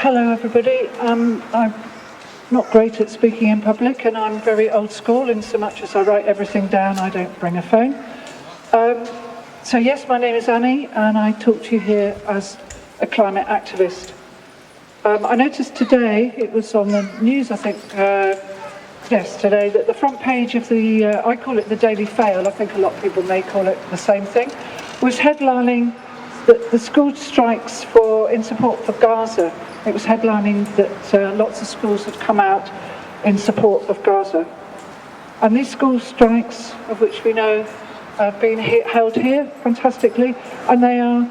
Hello everybody. I'm not great at speaking in public, and I'm very old school in so much as I write everything down, I don't bring a phone. So yes, my name is Annie, and I talk to you here as a climate activist. I noticed today, it was on the news I think, yesterday, that the front page of the, I call it the Daily Fail, I think a lot of people may call it the same thing, was headlining the school strikes in support for Gaza. It was headlining that lots of schools had come out in support of Gaza. And these school strikes, of which we know have been held here fantastically, and they are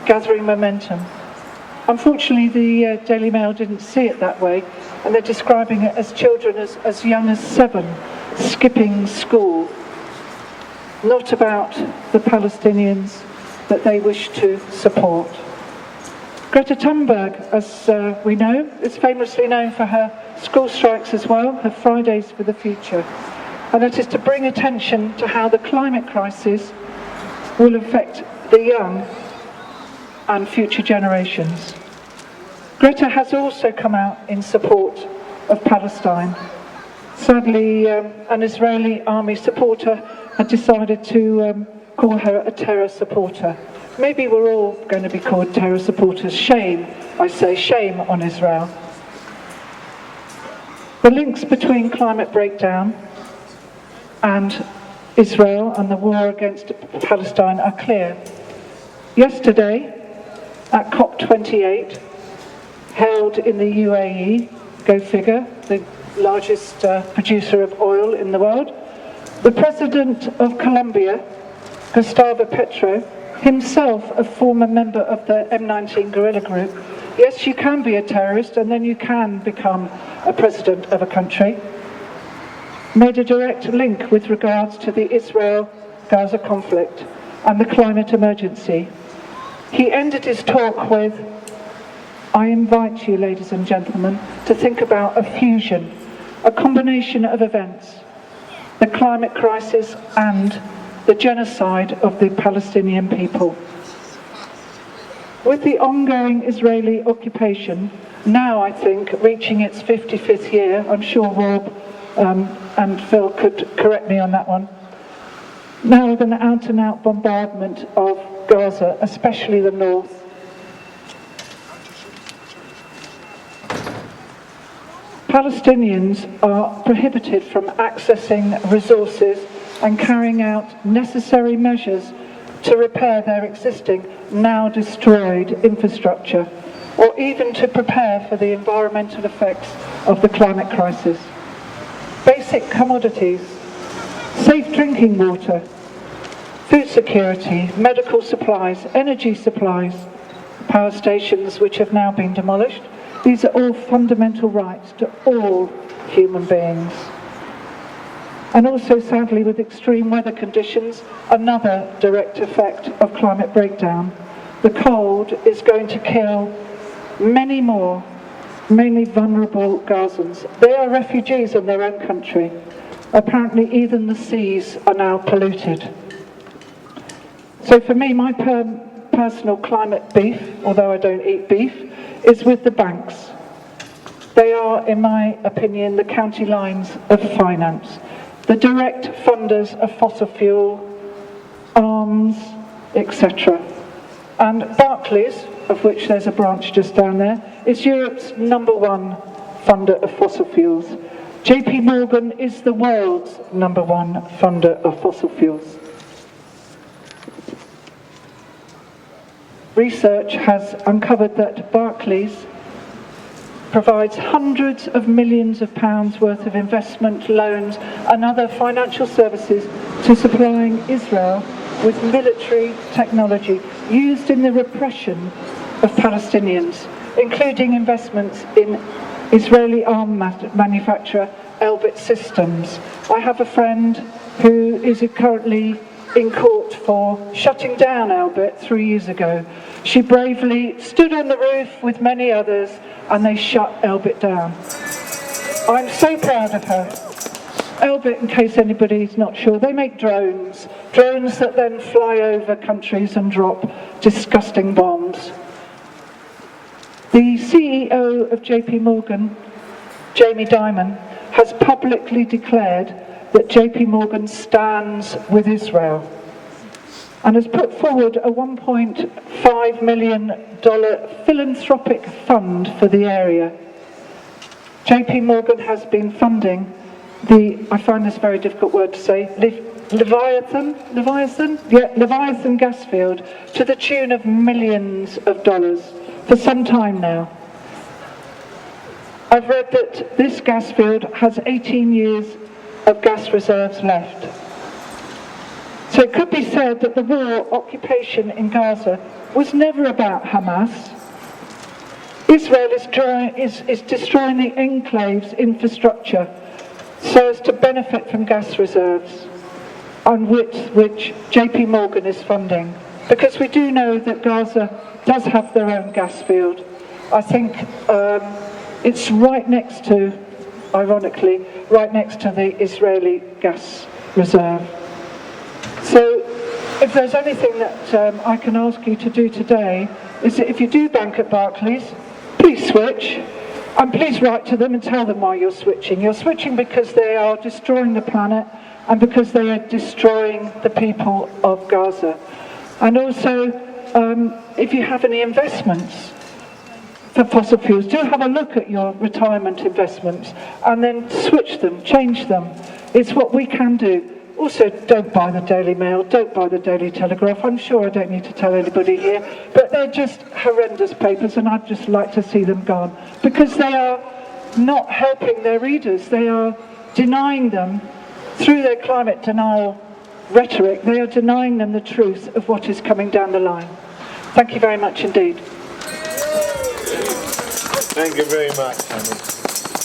gathering momentum. Unfortunately, the Daily Mail didn't see it that way, and they're describing it as children as young as 7 skipping school, not about the Palestinians that they wish to support. Greta Thunberg, as we know, is famously known for her school strikes as well, her Fridays for the Future. And that is to bring attention to how the climate crisis will affect the young and future generations. Greta has also come out in support of Palestine. Sadly, an Israeli army supporter had decided to call her a terror supporter. Maybe we're all going to be called terror supporters. Shame, I say, shame on Israel. The links between climate breakdown and Israel and the war against Palestine are clear. Yesterday, at COP28, held in the UAE, go figure, the largest producer of oil in the world, the president of Colombia, Gustavo Petro, himself a former member of the M19 guerrilla group. Yes, you can be a terrorist and then you can become a president of a country. Made a direct link with regards to the Israel-Gaza conflict and the climate emergency. He ended his talk with, "I invite you, ladies and gentlemen, to think about a fusion, a combination of events, the climate crisis and the genocide of the Palestinian people." With the ongoing Israeli occupation, now I think reaching its 55th year, I'm sure Rob and Phil could correct me on that one, now with an out-and-out bombardment of Gaza, especially the north. Palestinians are prohibited from accessing resources and carrying out necessary measures to repair their existing, now destroyed infrastructure, or even to prepare for the environmental effects of the climate crisis. Basic commodities, safe drinking water, food security, medical supplies, energy supplies, power stations which have now been demolished, these are all fundamental rights to all human beings. And also, sadly, with extreme weather conditions, another direct effect of climate breakdown. The cold is going to kill many more, mainly vulnerable Gazans. They are refugees in their own country. Apparently, even the seas are now polluted. So for me, my personal climate beef, although I don't eat beef, is with the banks. They are, in my opinion, the county lines of finance. The direct funders of fossil fuel, arms, etc. And Barclays, of which there's a branch just down there, is Europe's #1 funder of fossil fuels. JP Morgan is the world's #1 funder of fossil fuels. Research has uncovered that Barclays provides hundreds of millions of pounds worth of investment, loans and other financial services to supplying Israel with military technology used in the repression of Palestinians, including investments in Israeli arm manufacturer Elbit Systems. I have a friend who is currently in court for shutting down Elbit 3 years ago. She bravely stood on the roof with many others and they shut Elbit down. I'm so proud of her. Elbit, in case anybody's not sure, they make drones that then fly over countries and drop disgusting bombs. The CEO CEO of JP Morgan, Jamie Dimon, has publicly declared that JP Morgan stands with Israel and has put forward a $1.5 million philanthropic fund for the area. JP Morgan has been funding I find this a very difficult word to say, Leviathan gas field to the tune of millions of dollars for some time now. I've read that this gas field has 18 years of gas reserves left. So it could be said that the war occupation in Gaza was never about Hamas. Israel is destroying the enclave's infrastructure so as to benefit from gas reserves, on which JP Morgan is funding. Because we do know that Gaza does have their own gas field. I think it's right next to, ironically, right next to the Israeli gas reserve. So if there's anything that I can ask you to do today, is that if you do bank at Barclays, please switch. And please write to them and tell them why you're switching. You're switching because they are destroying the planet and because they are destroying the people of Gaza. And also, if you have any investments for fossil fuels, do have a look at your retirement investments and then switch them, change them. It's what we can do. Also, don't buy the Daily Mail, don't buy the Daily Telegraph. I'm sure I don't need to tell anybody here, but they're just horrendous papers and I'd just like to see them gone. Because they are not helping their readers. They are denying them, through their climate denial rhetoric, they are denying them the truth of what is coming down the line. Thank you very much indeed. Thank you very much, Annie.